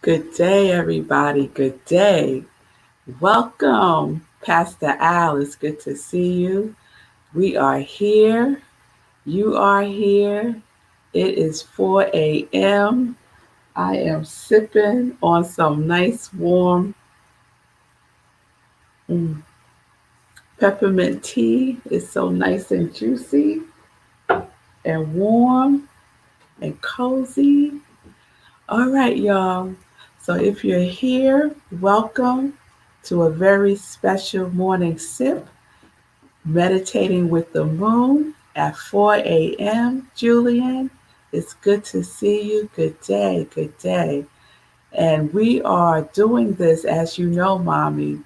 Good day, everybody. Good day. Welcome, Pastor Al. It's good to see you. We are here. You are here. It is 4 a.m. I am sipping on some nice warm mm, peppermint tea. It's so nice and juicy and warm and cozy. All right, y'all. So if you're here, welcome to a very special morning sip, meditating with the moon at 4 a.m. Julian, it's good to see you. Good day, good day. And we are doing this, as you know, Mommy,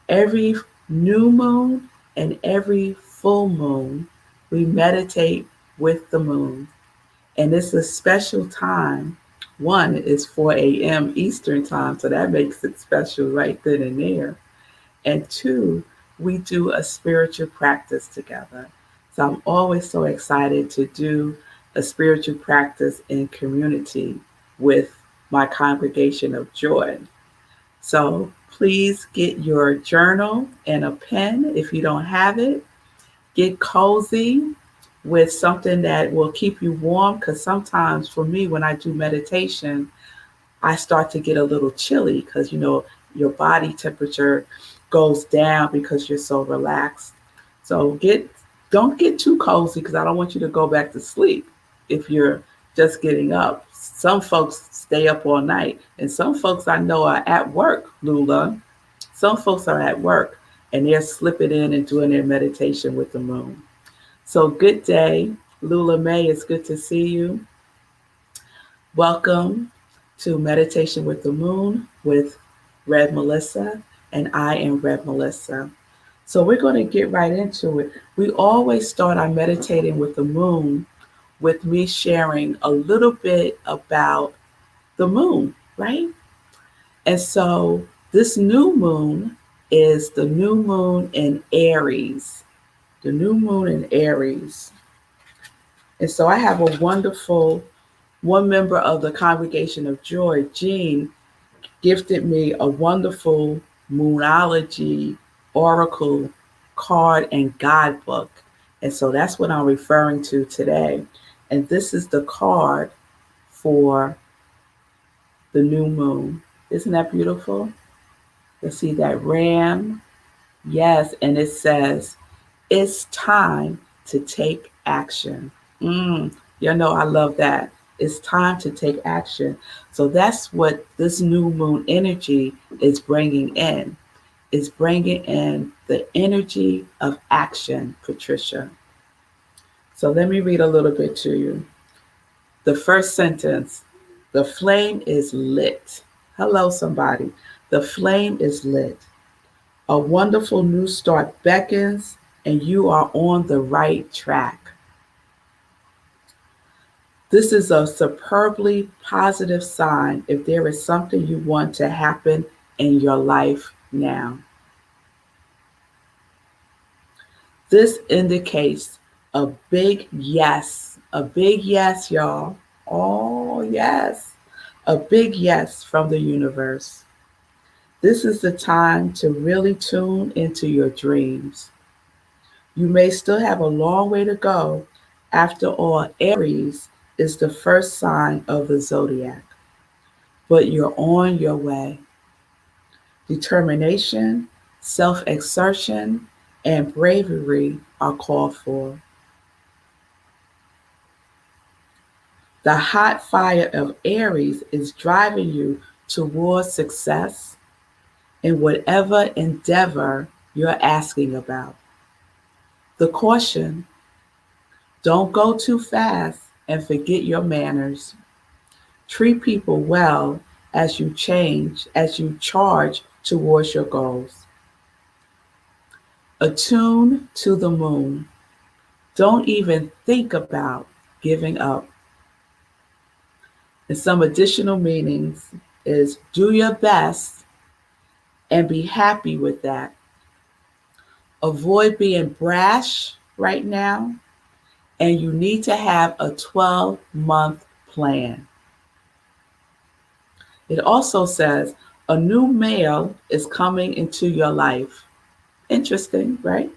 every new moon and every full moon, we meditate with the moon. And it's a special time. One is 4 a.m. Eastern time, so that makes it special right then and there. And two, we do a spiritual practice together. So I'm always so excited to do a spiritual practice in community with my congregation of joy. So please get your journal and a pen if you don't have it. Get cozy with something that will keep you warm because sometimes for me, when I do meditation, I start to get a little chilly because your body temperature goes down because you're so relaxed. So don't get too cozy because I don't want you to go back to sleep if you're just getting up. Some folks stay up all night, and some folks I know are at work, Lula. Some folks are at work and they're slipping in and doing their meditation with the moon. So good day, Lula May. It's good to see you. Welcome to Meditation with the Moon with Rev Melissa, and I am Rev Melissa. So we're going to get right into it. We always start our meditating with the moon with me sharing a little bit about the moon, right? And so this new moon is the new moon in Aries. The new moon in Aries. And so I have a wonderful one member of the Congregation of Joy, Jean, gifted me a wonderful Moonology Oracle card and guidebook. And so that's what I'm referring to today. And this is the card for the new moon. Isn't that beautiful? You see that ram? Yes. And it says, it's time to take action. You know, I love that. It's time to take action. So that's what this new moon energy is bringing in. Is bringing in the energy of action, Patricia. So let me read a little bit to you. The first sentence, the flame is lit. Hello, somebody. The flame is lit. A wonderful new start beckons, and you are on the right track. This is a superbly positive sign if there is something you want to happen in your life now. This indicates a big yes, y'all. Oh, yes, a big yes from the universe. This is the time to really tune into your dreams. You may still have a long way to go. After all, Aries is the first sign of the zodiac, but you're on your way. Determination, self exertion, and bravery are called for. The hot fire of Aries is driving you towards success in whatever endeavor you're asking about. The caution, don't go too fast and forget your manners. Treat people well as you charge towards your goals. Attune to the moon. Don't even think about giving up. And some additional meanings is do your best and be happy with that. Avoid being brash right now, and you need to have a 12-month plan. It also says a new male is coming into your life. Interesting, right?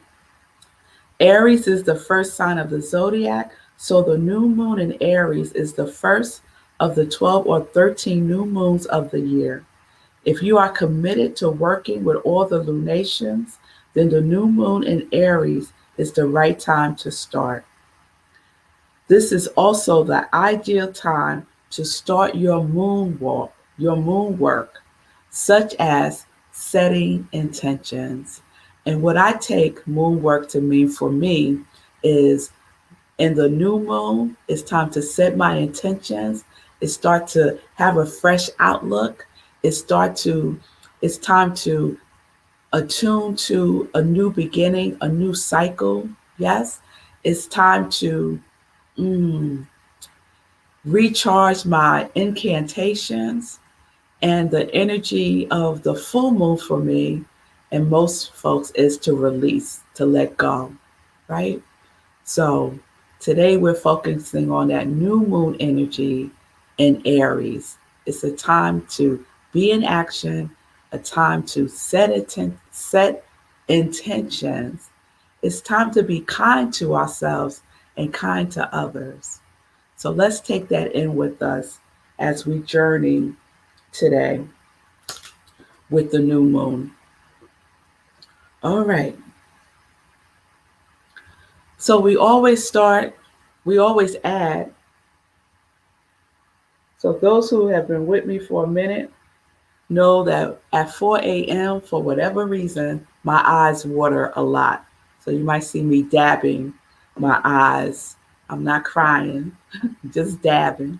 Aries is the first sign of the zodiac, so the new moon in Aries is the first of the 12 or 13 new moons of the year. If you are committed to working with all the lunations, then the new moon in Aries is the right time to start. This is also the ideal time to start your moon work, such as setting intentions. And what I take moon work to mean for me is in the new moon, it's time to set my intentions. It start to have a fresh outlook. It start to it's time to attune to a new beginning, a new cycle. Yes, it's time to mm, recharge my incantations and the energy of the full moon for me and most folks is to release, to let go, right? So today we're focusing on that new moon energy in Aries. It's a time to be in action, a time to set intentions. It's time to be kind to ourselves and kind to others. So let's take that in with us as we journey today with the new moon. All right. So we always add. So those who have been with me for a minute know that at 4 a.m., for whatever reason, my eyes water a lot. So you might see me dabbing my eyes. I'm not crying, just dabbing.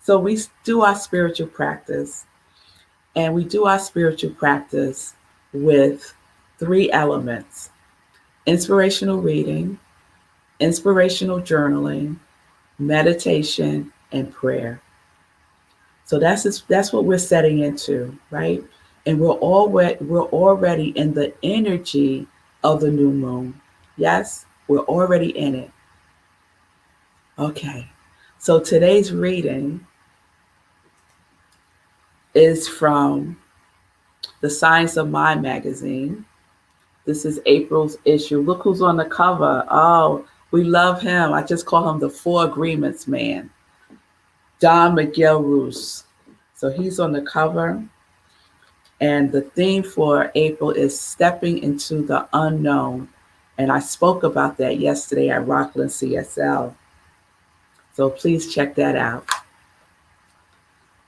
So we do our spiritual practice, and we do our spiritual practice with three elements: inspirational reading, inspirational journaling, meditation, and prayer. So that's what we're setting into, right? And we're already in the energy of the new moon. Yes, we're already in it. Okay. So today's reading is from the Science of Mind magazine. This is April's issue. Look who's on the cover. Oh, we love him. I just call him the Four Agreements Man, Don Miguel Ruiz. So he's on the cover. And the theme for April is stepping into the unknown. And I spoke about that yesterday at Rockland CSL. So please check that out.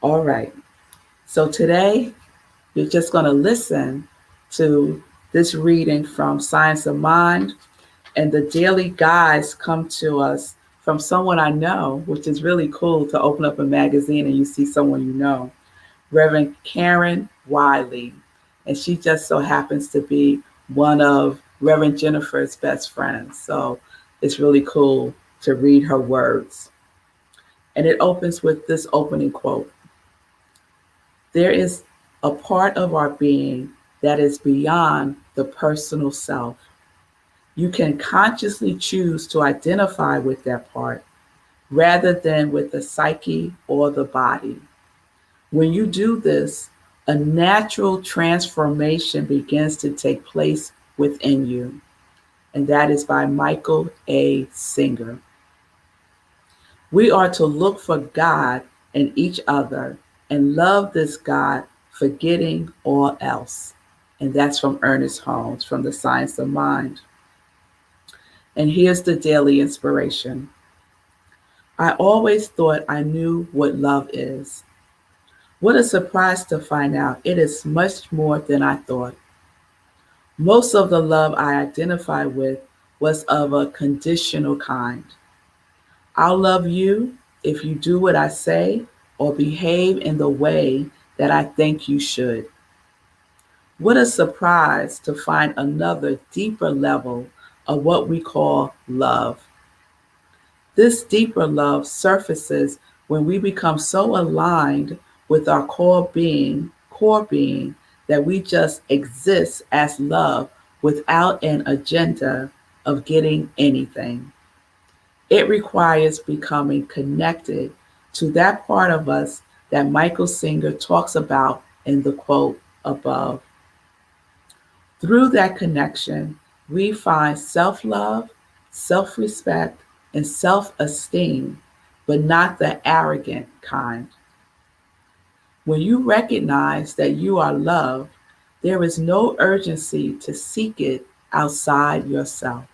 All right. So today, you're just going to listen to this reading from Science of Mind. And the daily guides come to us from someone I know, which is really cool to open up a magazine and you see someone you know. Reverend Karen Wiley. And she just so happens to be one of Reverend Jennifer's best friends. So it's really cool to read her words. And it opens with this opening quote: there is a part of our being that is beyond the personal self. You can consciously choose to identify with that part rather than with the psyche or the body. When you do this, a natural transformation begins to take place within you. And that is by Michael A. Singer. We are to look for God in each other and love this God, forgetting all else. And that's from Ernest Holmes from The Science of Mind. And here's the daily inspiration. I always thought I knew what love is. What a surprise to find out it is much more than I thought. Most of the love I identified with was of a conditional kind. I'll love you if you do what I say or behave in the way that I think you should. What a surprise to find another deeper level of what we call love. This deeper love surfaces when we become so aligned with our core being that we just exist as love without an agenda of getting anything. It requires becoming connected to that part of us that Michael Singer talks about in the quote above. Through that connection, we find self love, self respect, and self esteem, but not the arrogant kind. When you recognize that you are loved, there is no urgency to seek it outside yourself.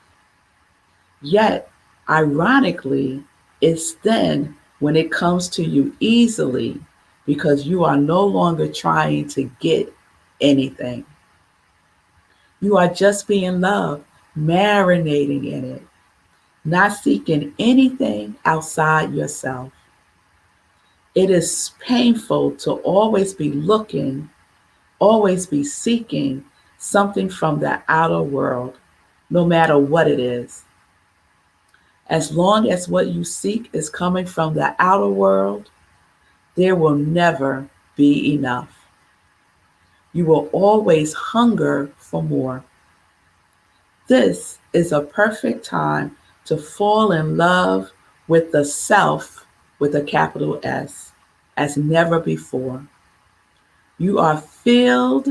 Yet, ironically, it's then when it comes to you easily because you are no longer trying to get anything. You are just being loved, marinating in it, not seeking anything outside yourself. It is painful to always be looking, always be seeking something from the outer world, no matter what it is. As long as what you seek is coming from the outer world, there will never be enough. You will always hunger for more. This is a perfect time to fall in love with the self with a capital S as never before. You are filled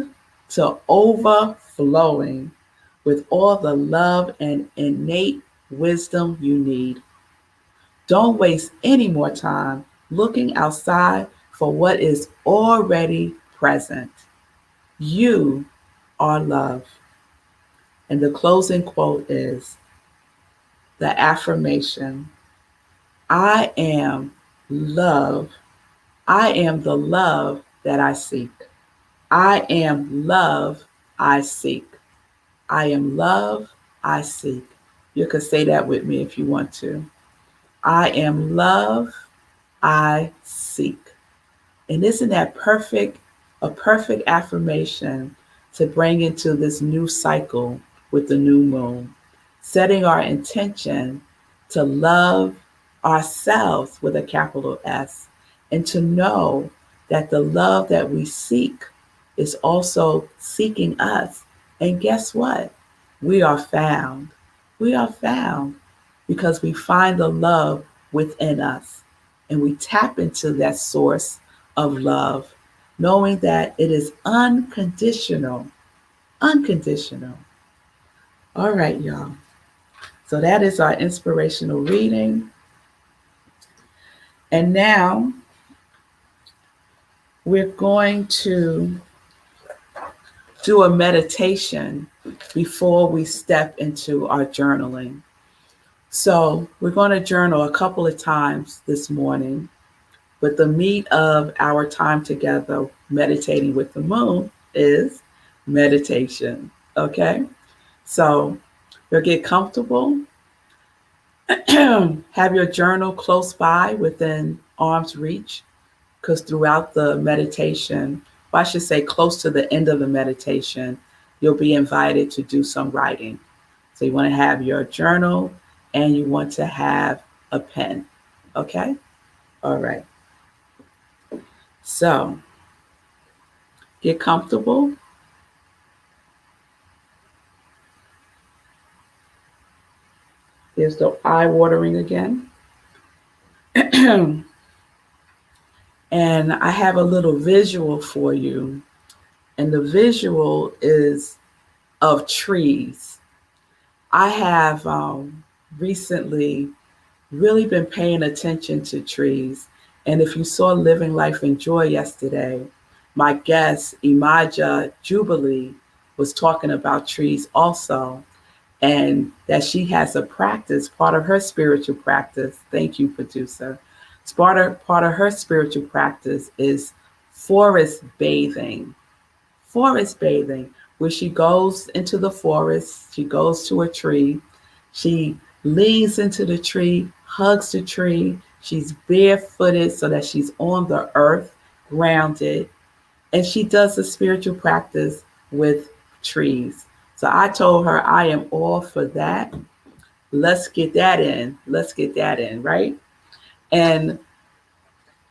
to overflowing with all the love and innate wisdom you need. Don't waste any more time looking outside for what is already present. You are love. And the closing quote is the affirmation: I am love. I am the love that I seek. I am love I seek. I am love I seek. You can say that with me if you want to. I am love I seek. And isn't that perfect? A perfect affirmation to bring into this new cycle with the new moon. Setting our intention to love ourselves with a capital S and to know that the love that we seek is also seeking us. And guess what? We are found. We are found because we find the love within us and we tap into that source of love, knowing that it is unconditional. Unconditional. All right, y'all. So that is our inspirational reading. And now we're going to do a meditation before we step into our journaling. So we're going to journal a couple of times this morning, but the meat of our time together meditating with the moon is meditation. Okay? So you'll get comfortable. Have your journal close by within arm's reach, because throughout the meditation, or I should say close to the end of the meditation, you'll be invited to do some writing. So you want to have your journal and you want to have a pen. Okay? All right. So get comfortable. There's the eye watering again. And I have a little visual for you. And the visual is of trees. I have recently really been paying attention to trees. And if you saw Living Life in Joy yesterday, my guest, Imaja Jubilee, was talking about trees also, and that she has a practice, part of her spiritual practice. Thank you, producer. Part of her spiritual practice is forest bathing. Forest bathing, where she goes into the forest, she goes to a tree, she leans into the tree, hugs the tree, she's barefooted so that she's on the earth, grounded, and she does a spiritual practice with trees. So I told her I am all for that. Let's get that in. Let's get that in, right? And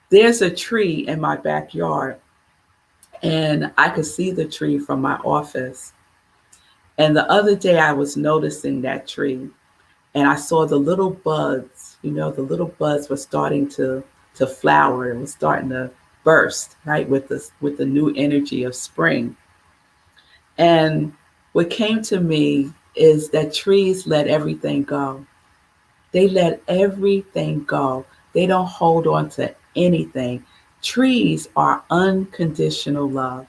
there's a tree in my backyard, and I could see the tree from my office. And the other day I was noticing that tree, and I saw the little buds, the little buds were starting to flower and was starting to burst, right, with the new energy of spring. And what came to me is that trees let everything go. They let everything go. They don't hold on to anything. Trees are unconditional love.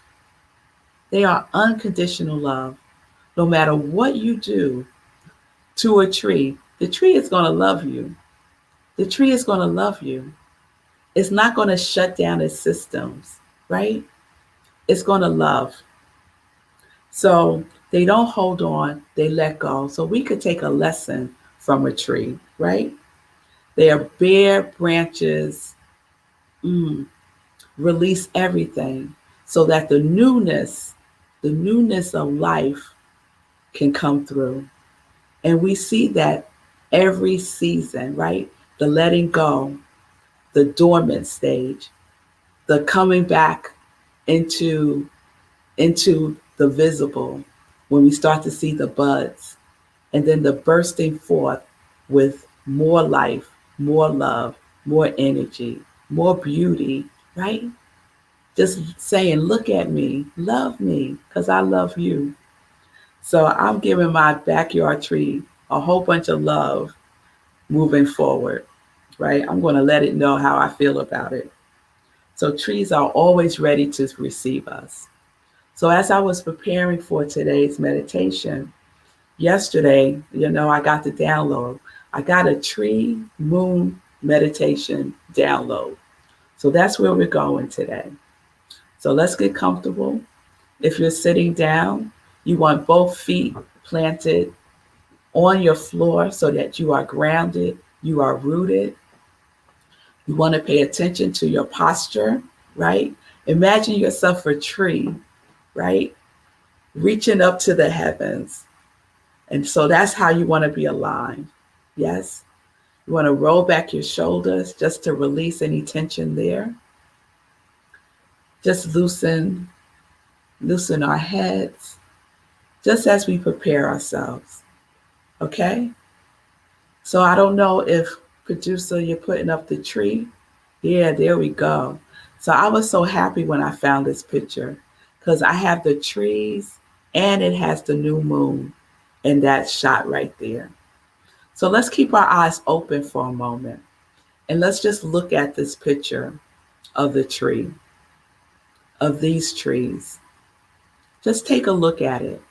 They are unconditional love. No matter what you do to a tree, the tree is going to love you. The tree is going to love you. It's not going to shut down its systems, right? It's going to love. So they don't hold on, they let go. So we could take a lesson from a tree, right? Their bare branches release everything so that the newness of life can come through. And we see that every season, right? The letting go, the dormant stage, the coming back into the visible when we start to see the buds, and then the bursting forth with more life, more love, more energy, more beauty, right? Just saying, look at me, love me, because I love you. So I'm giving my backyard tree a whole bunch of love moving forward, right? I'm going to let it know how I feel about it. So trees are always ready to receive us. So as I was preparing for today's meditation, yesterday, I got the download. I got a tree moon meditation download. So that's where we're going today. So let's get comfortable. If you're sitting down, you want both feet planted on your floor so that you are grounded, you are rooted. You want to pay attention to your posture, right? Imagine yourself a tree, right? Reaching up to the heavens. And so that's how you want to be aligned. Yes? You want to roll back your shoulders just to release any tension there. Just loosen our heads, just as we prepare ourselves. Okay? So I don't know if producer, you're putting up the tree. Yeah, there we go. So I was so happy when I found this picture because I have the trees and it has the new moon in that shot right there. So let's keep our eyes open for a moment and let's just look at this picture of the tree, of these trees. Just take a look at it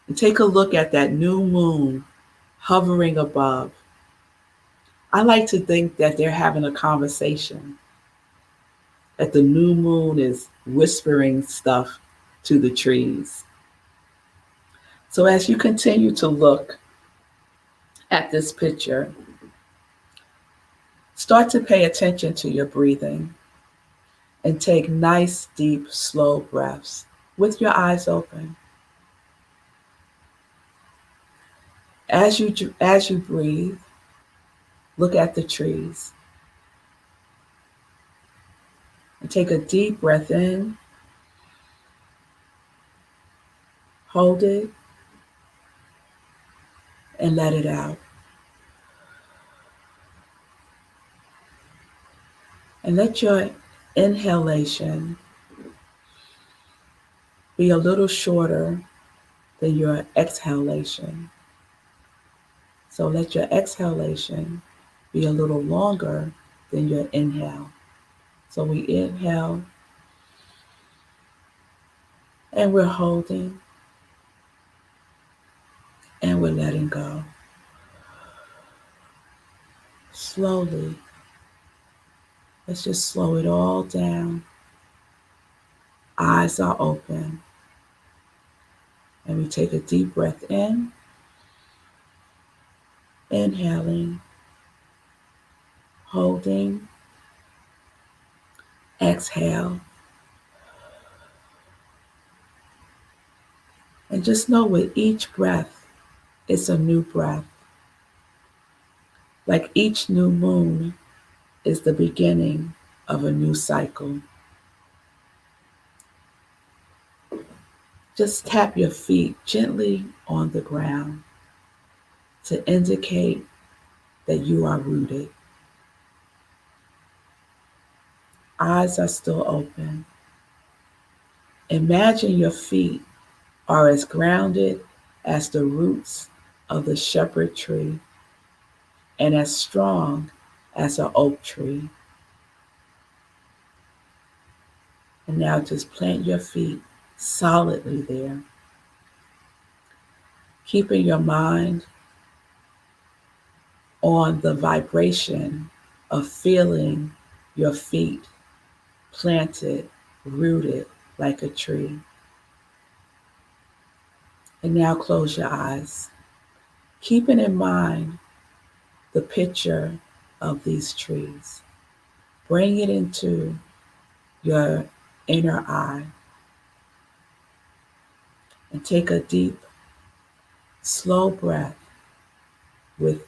and take a look at that new moon hovering above. I like to think that they're having a conversation, that the new moon is whispering stuff to the trees. So as you continue to look at this picture, start to pay attention to your breathing and take nice, deep, slow breaths with your eyes open. As you breathe, look at the trees and take a deep breath in, hold it, and let it out. And let your inhalation be a little shorter than your exhalation. So let your exhalation be a little longer than your inhale. So we inhale and we're holding and we're letting go. Slowly, let's just slow it all down. Eyes are open. And we take a deep breath in, inhaling, holding, exhale. And just know with each breath, it's a new breath. Like each new moon is the beginning of a new cycle. Just tap your feet gently on the ground to indicate that you are rooted. Eyes are still open. Imagine your feet are as grounded as the roots of the shepherd tree and as strong as an oak tree. And now just plant your feet solidly there, keeping your mind on the vibration of feeling your feet planted, rooted like a tree. And now close your eyes, keeping in mind the picture of these trees. Bring it into your inner eye and take a deep, slow breath with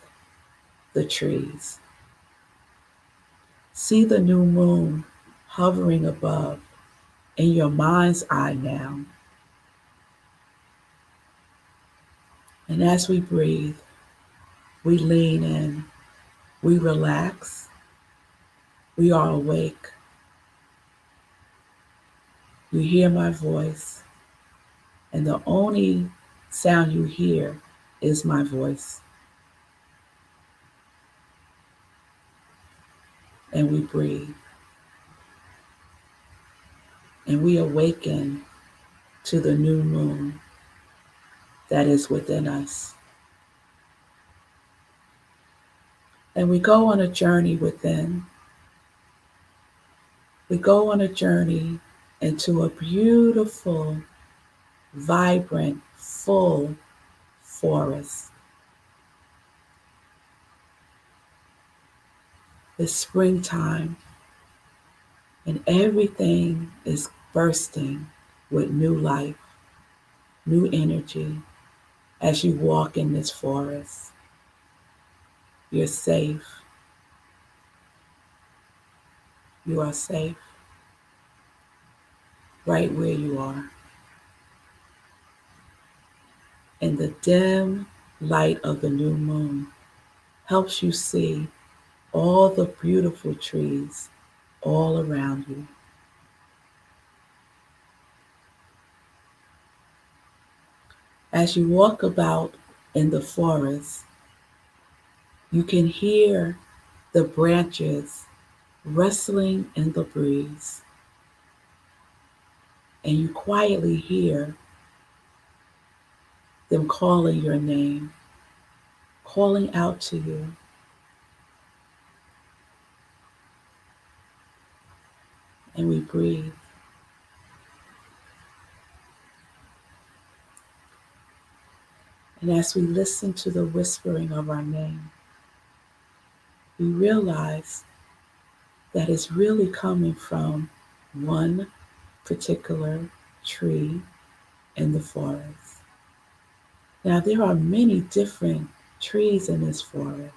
the trees. See the new moon hovering above in your mind's eye now. And as we breathe, we lean in, we relax, we are awake. You hear my voice, and the only sound you hear is my voice. And we breathe, and we awaken to the new moon that is within us. And we go on a journey within. We go on a journey into a beautiful, vibrant, full forest. It's springtime, and everything is bursting with new life, new energy as you walk in this forest. You're safe. You are safe right where you are. And the dim light of the new moon helps you see all the beautiful trees all around you. As you walk about in the forest, you can hear the branches rustling in the breeze, and you quietly hear them calling your name, calling out to you. And we breathe. And as we listen to the whispering of our name, we realize that it's really coming from one particular tree in the forest. Now, there are many different trees in this forest,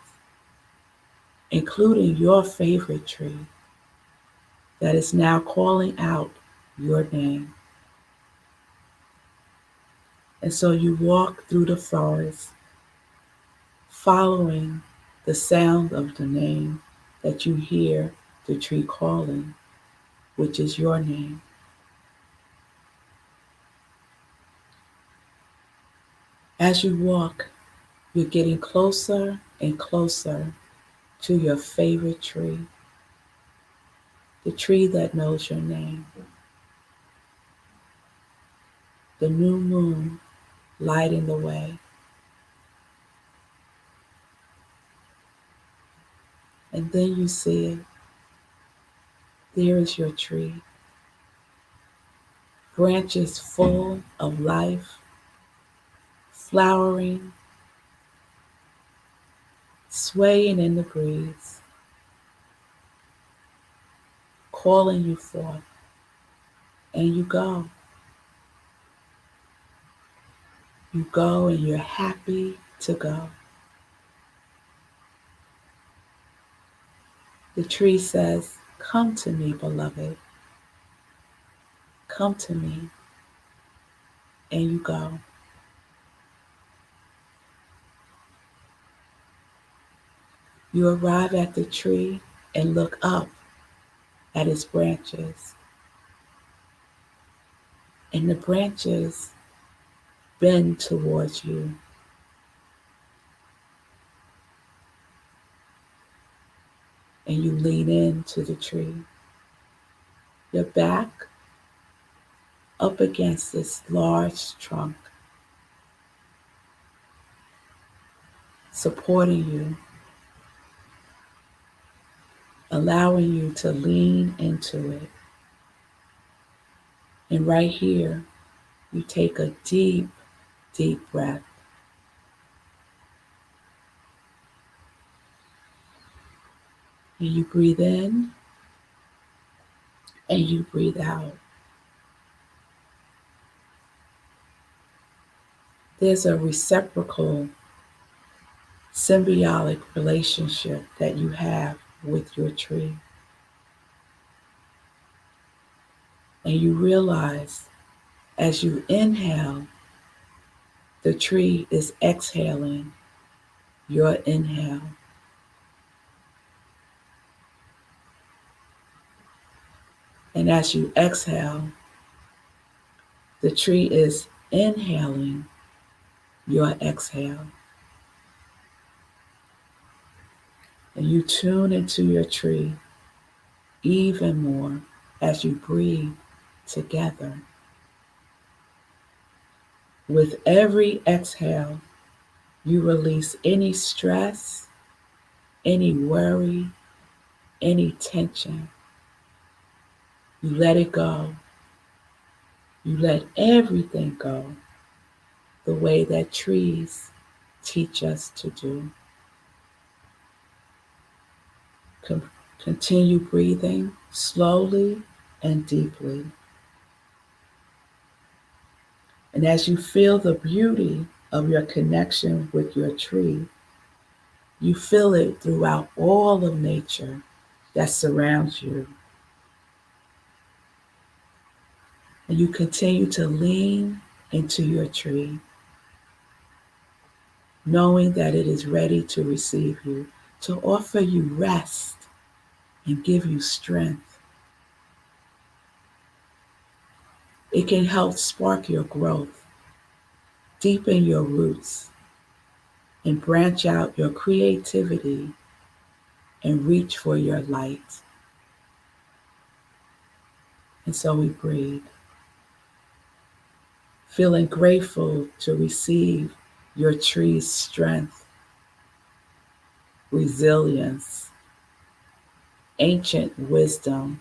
including your favorite tree that is now calling out your name. And so you walk through the forest, following the sound of the name that you hear the tree calling, which is your name. As you walk, you're getting closer and closer to your favorite tree, the tree that knows your name. The new moon lighting the way. And then you see it. There is your tree. Branches full of life, flowering, swaying in the breeze, calling you forth. And you go. You go and you're happy to go. The tree says, "Come to me, beloved. Come to me." And you go. You arrive at the tree and look up at its branches, and the branches bend towards you. And you lean into the tree, your back up against this large trunk, supporting you, allowing you to lean into it. And right here, you take a deep, deep breath. And you breathe in and you breathe out. There's a reciprocal, symbiotic relationship that you have with your tree. And you realize as you inhale, the tree is exhaling your inhale. And as you exhale, the tree is inhaling your exhale. And you tune into your tree even more as you breathe together. With every exhale, you release any stress, any worry, any tension. You let it go. You let everything go the way that trees teach us to do. Continue breathing slowly and deeply. And as you feel the beauty of your connection with your tree, you feel it throughout all of nature that surrounds you. And you continue to lean into your tree, knowing that it is ready to receive you, to offer you rest and give you strength. It can help spark your growth, deepen your roots, and branch out your creativity and reach for your light. And so we breathe, feeling grateful to receive your tree's strength, resilience, ancient wisdom,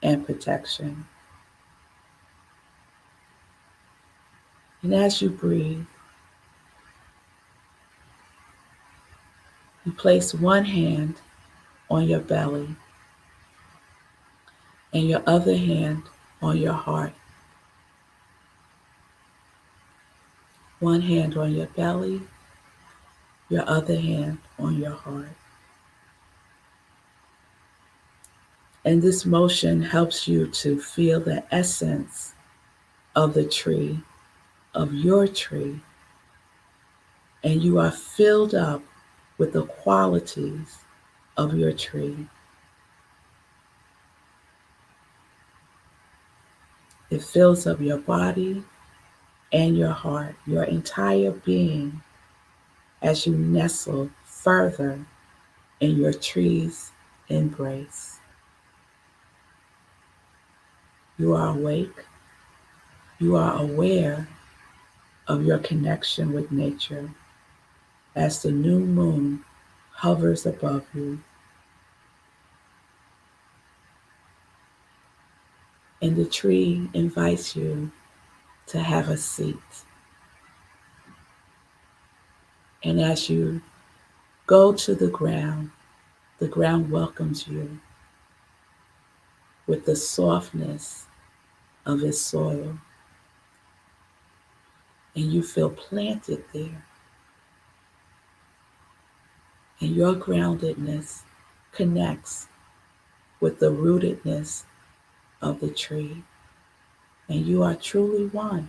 and protection. And as you breathe, you place one hand on your belly and your other hand on your heart. One hand on your belly, your other hand on your heart. And this motion helps you to feel the essence of the tree, of your tree, and you are filled up with the qualities of your tree. It fills up your body and your heart, your entire being, as you nestle further in your tree's embrace. You are awake. You are aware of your connection with nature as the new moon hovers above you. And the tree invites you to have a seat. And as you go to the ground welcomes you with the softness of its soil. And you feel planted there. And your groundedness connects with the rootedness of the tree. And you are truly one.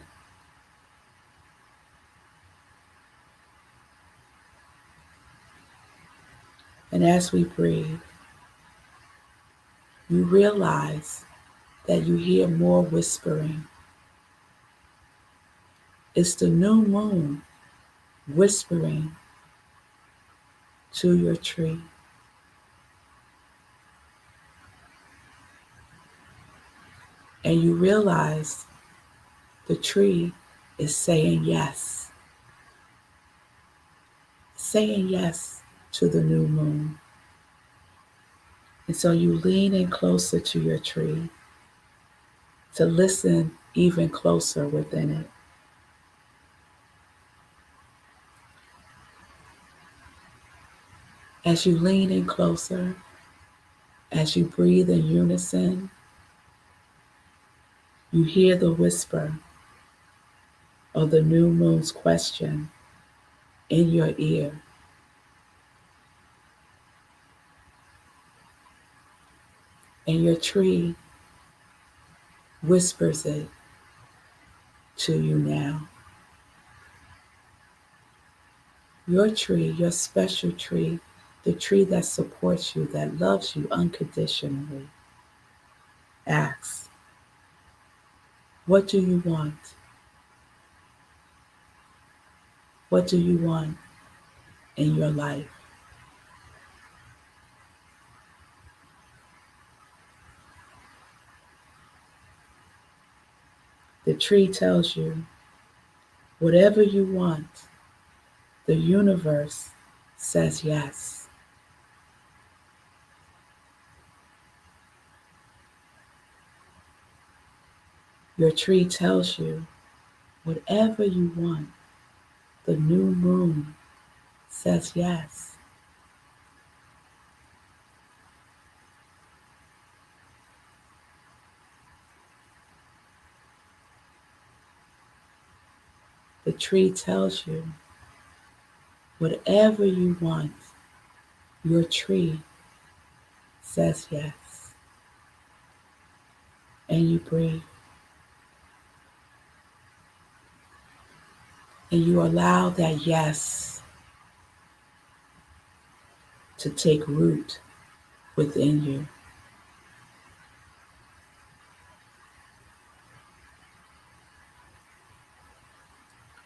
And as we breathe, you realize that you hear more whispering. It's the new moon whispering to your tree. And you realize the tree is saying yes to the new moon. And so you lean in closer to your tree to listen even closer within it. As you lean in closer, as you breathe in unison, you hear the whisper of the new moon's question in your ear. And your tree whispers it to you now. Your tree, your special tree, the tree that supports you, that loves you unconditionally, asks, what do you want? What do you want in your life? The tree tells you, whatever you want, the universe says yes. Your tree tells you, whatever you want, the new moon says yes. The tree tells you, whatever you want, your tree says yes. And you breathe. And you allow that yes to take root within you.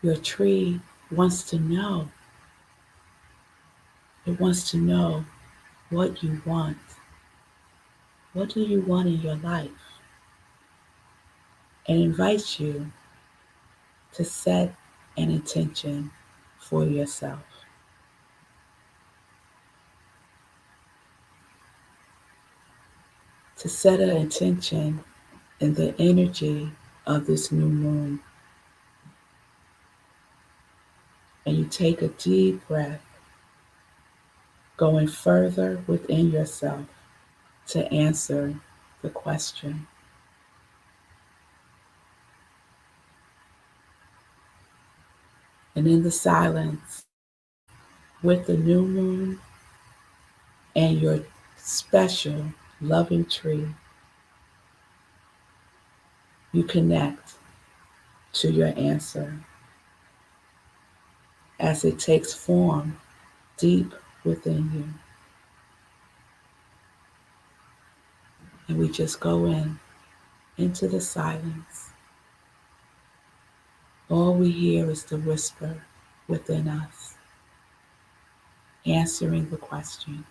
Your tree wants to know. It wants to know what you want. What do you want in your life? And invites you to set an intention for yourself. To set an intention in the energy of this new moon. And you take a deep breath, going further within yourself to answer the question. And in the silence, with the new moon and your special loving tree, you connect to your answer as it takes form deep within you. And we just go into the silence. All we hear is the whisper within us, answering the question.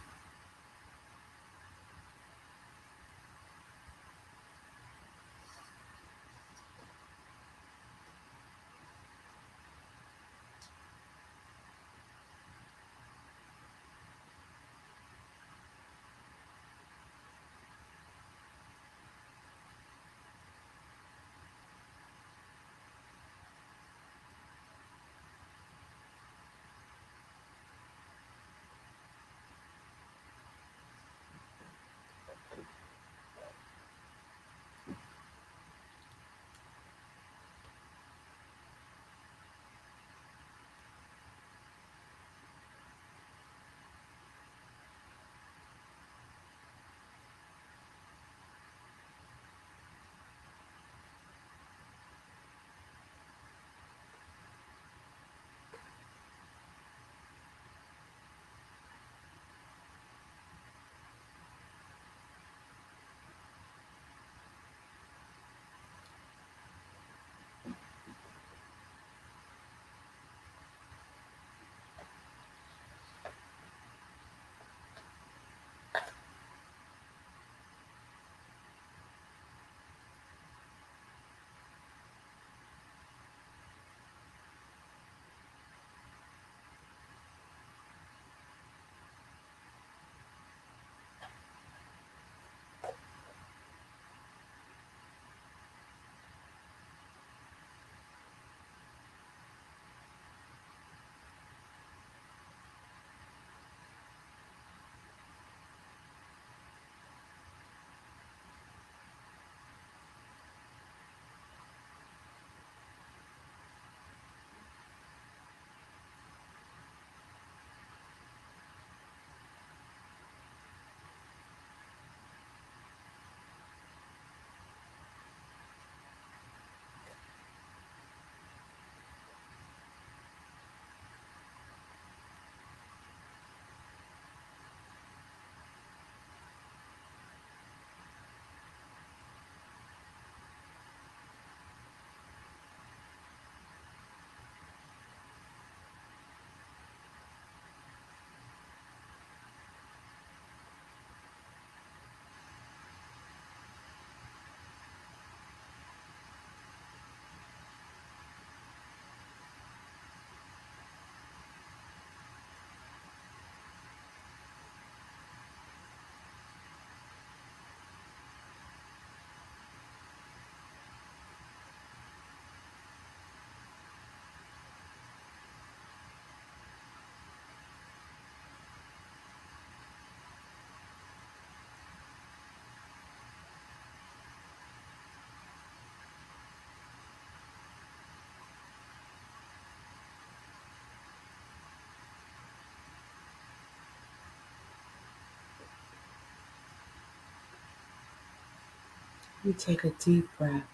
We take a deep breath,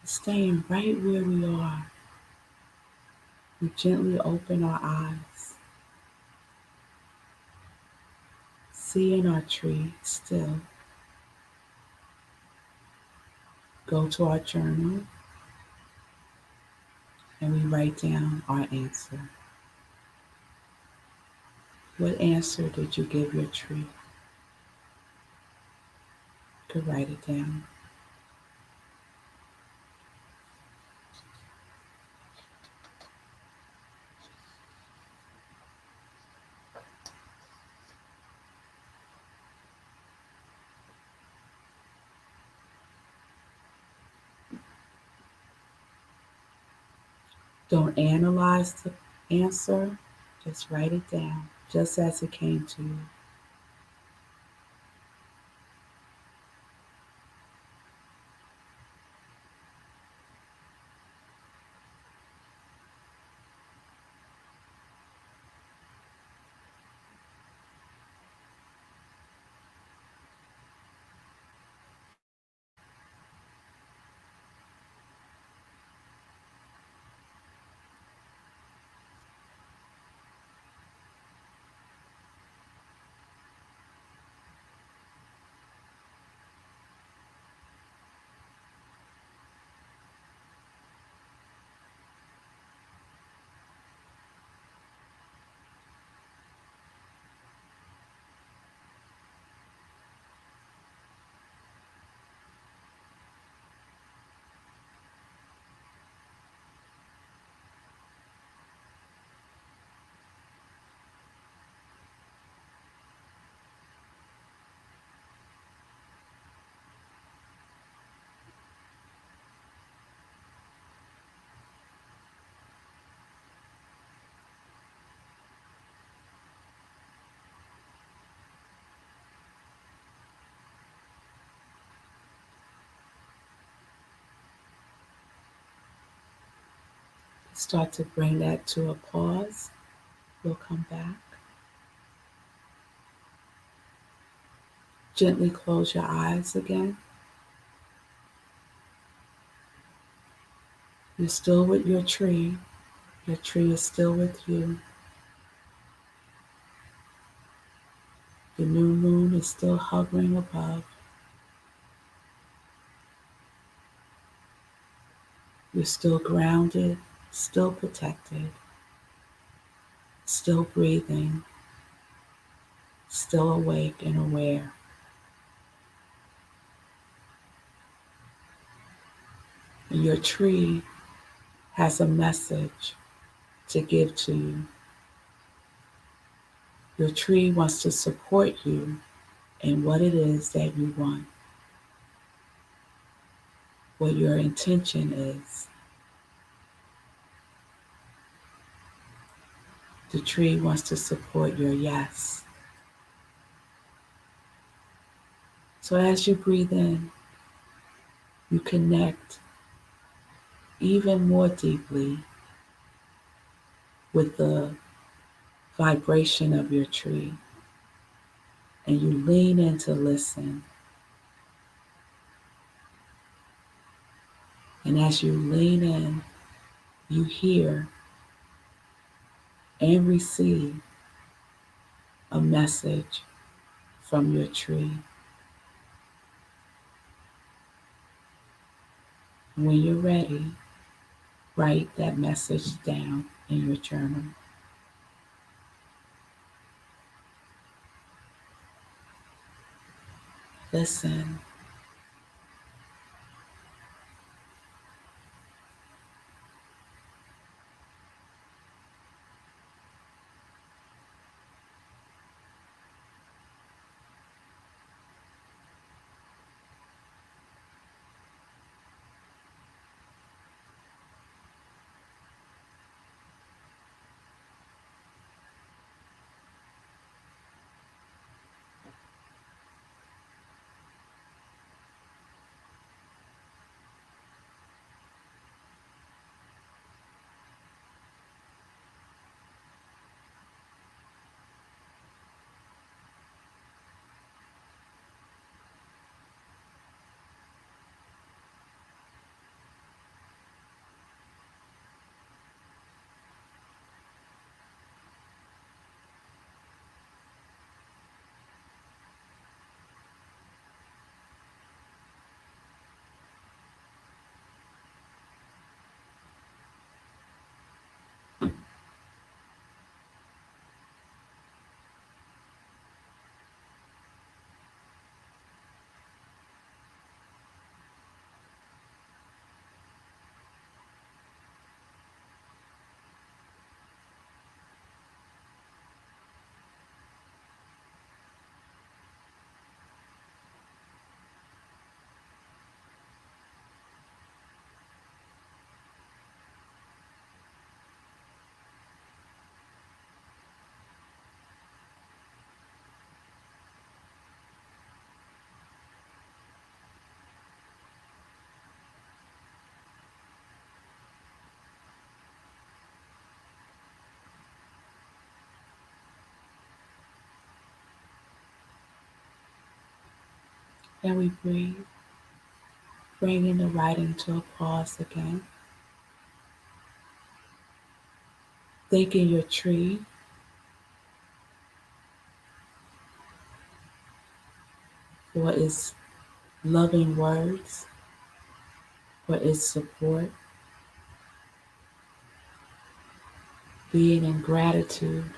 staying right where we are. We gently open our eyes, seeing our tree still. Go to our journal and we write down our answer. What answer did you give your tree? You could write it down. Don't analyze the answer, just write it down, just as it came to you. Start to bring that to a pause. We'll come back. Gently close your eyes again. You're still with your tree. Your tree is still with you. The new moon is still hovering above. You're still grounded, still protected, still breathing, still awake and aware. And your tree has a message to give to you. Your tree wants to support you in what it is that you want, what your intention is. The tree wants to support your yes. So as you breathe in, you connect even more deeply with the vibration of your tree, and you lean in to listen. And as you lean in, you hear and receive a message from your tree. When you're ready, write that message down in your journal. Listen. And we breathe, bringing the writing to a pause again. Thanking your tree for its loving words, for its support, being in gratitude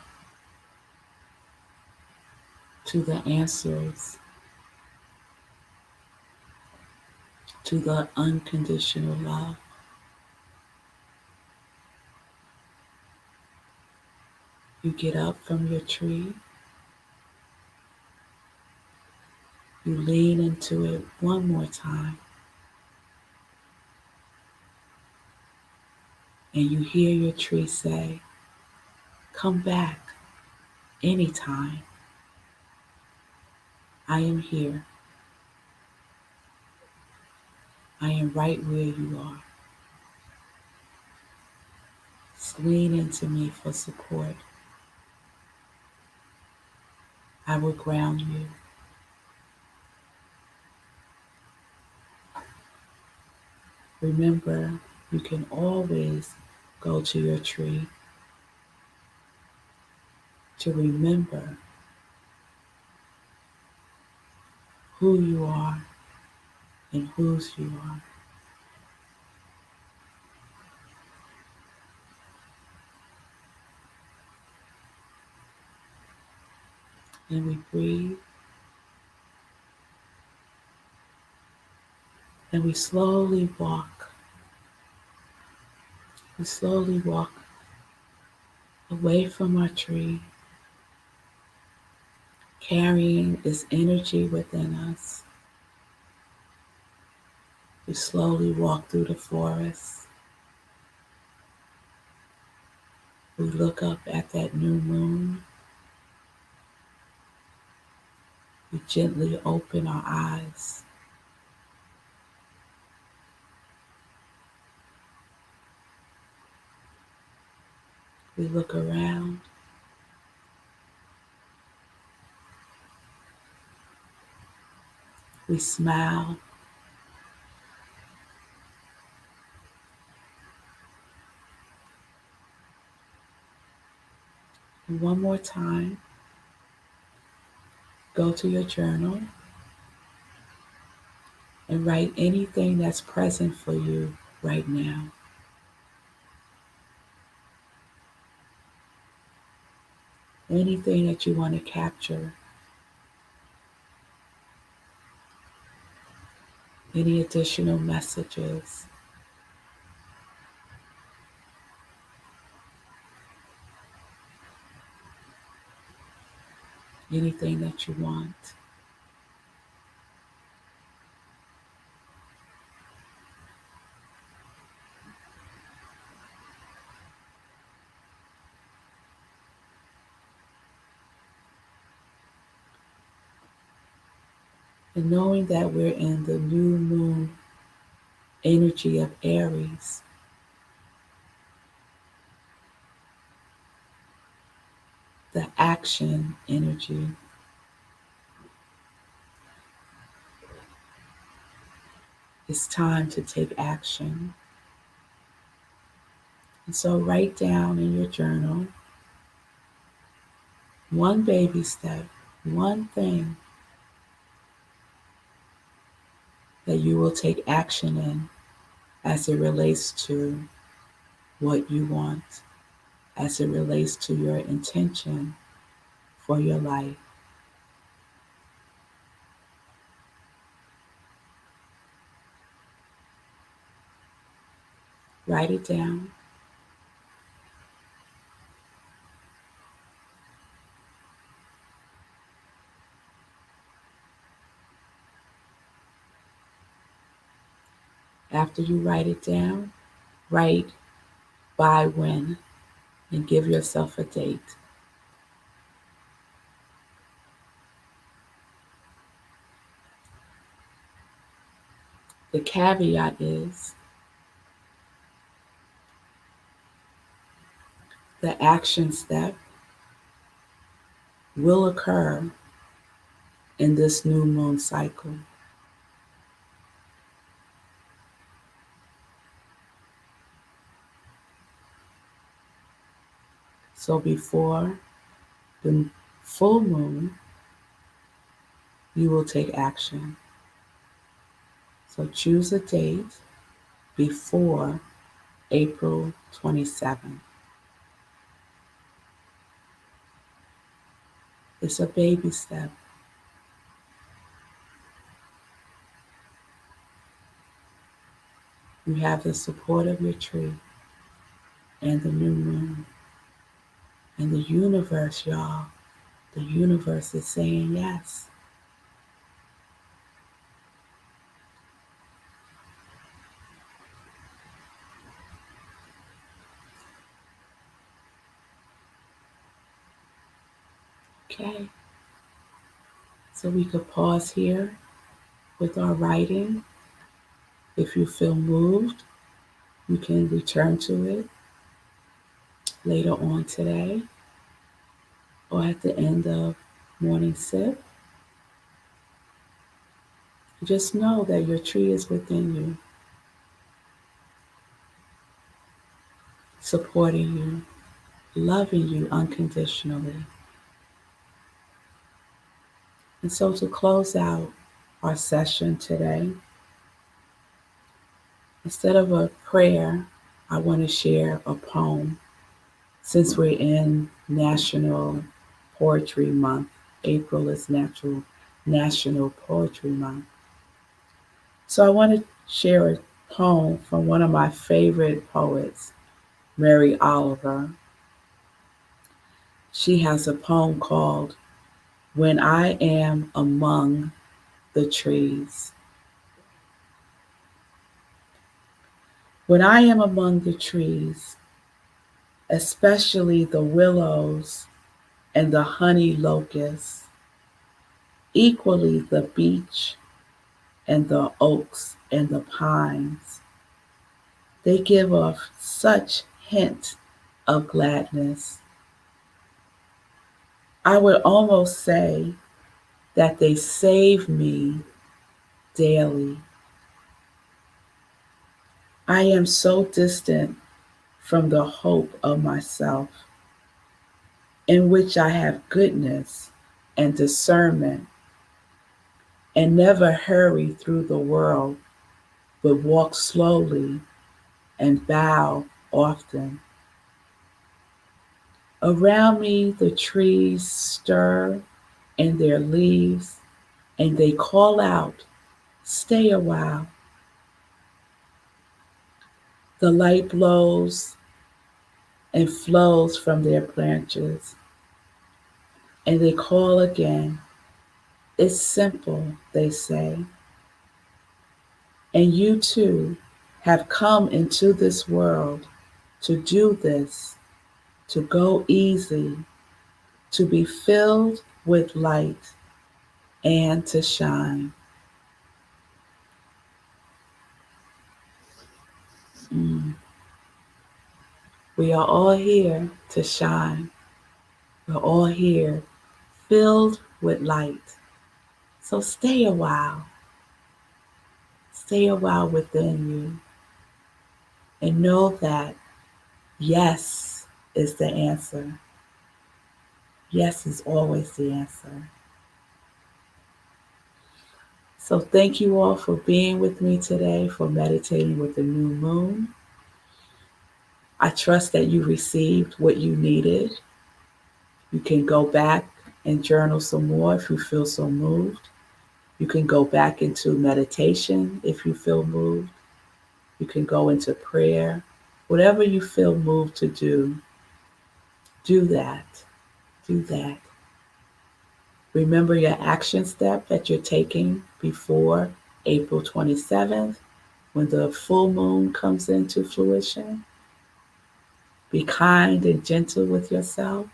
to the answers, to the unconditional love. You get up from your tree, you lean into it one more time, and you hear your tree say, "Come back anytime. I am here. I am right where you are. Just lean into me for support. I will ground you." Remember, you can always go to your tree to remember who you are and whose you are. And we breathe, and we slowly walk. We slowly walk away from our tree, carrying this energy within us. We slowly walk through the forest. We look up at that new moon. We gently open our eyes. We look around. We smile. And one more time, go to your journal and write anything that's present for you right now. Anything that you want to capture, any additional messages, anything that you want. And knowing that we're in the new moon energy of Aries, the action energy, it's time to take action. And so write down in your journal one baby step, one thing that you will take action in as it relates to what you want, as it relates to your intention for your life. Write it down. After you write it down, write by when and give yourself a date. The caveat is the action step will occur in this new moon cycle. So before the full moon, you will take action. So choose a date before April 27th. It's a baby step. You have the support of your tree and the new moon and the universe, y'all. The universe is saying yes. Okay, so we could pause here with our writing. If you feel moved, you can return to it later on today or at the end of morning sip. Just know that your tree is within you, supporting you, loving you unconditionally. And so to close out our session today, instead of a prayer, I want to share a poem since we're in National Poetry Month. April is National Poetry Month. So I want to share a poem from one of my favorite poets, Mary Oliver. She has a poem called When I Am Among the Trees. When I am among the trees, especially the willows and the honey locusts, equally the beech and the oaks and the pines, they give off such hint of gladness. I would almost say that they save me daily. I am so distant from the hope of myself, in which I have goodness and discernment, and never hurry through the world, but walk slowly and bow often. Around me, the trees stir in their leaves, and they call out, "Stay a while." The light blows and flows from their branches, and they call again. It's simple, they say. And you too have come into this world to do this, to go easy, to be filled with light and to shine. Mm. We are all here to shine. We're all here filled with light. So stay a while. Stay a while within you and know that yes is the answer. Yes is always the answer. So thank you all for being with me today, for meditating with the new moon. I trust that you received what you needed. You can go back and journal some more if you feel so moved. You can go back into meditation if you feel moved. You can go into prayer. Whatever you feel moved to do that. Do that. Remember your action step that you're taking before April 27th when the full moon comes into fruition. Be kind and gentle with yourself.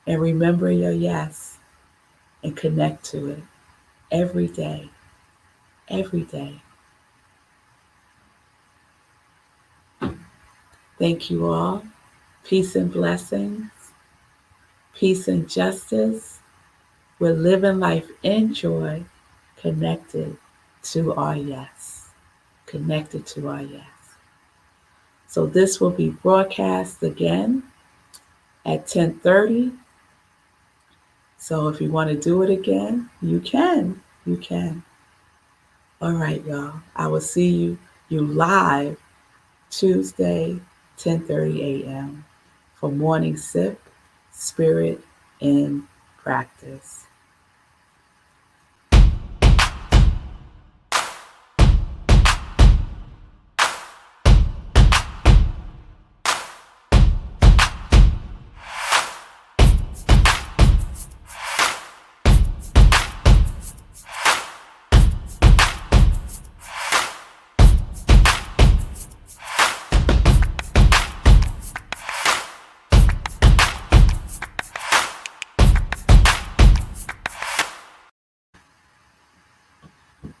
And remember your yes and connect to it every day. Every day. Thank you all. Peace and blessings. Peace and justice. We're living life in joy, connected to our yes. Connected to our yes. So this will be broadcast again at 10:30. So if you want to do it again, you can. You can. All right, y'all. I will see you live Tuesday, 10:30 a.m. for Morning Sip, Spirit in Practice.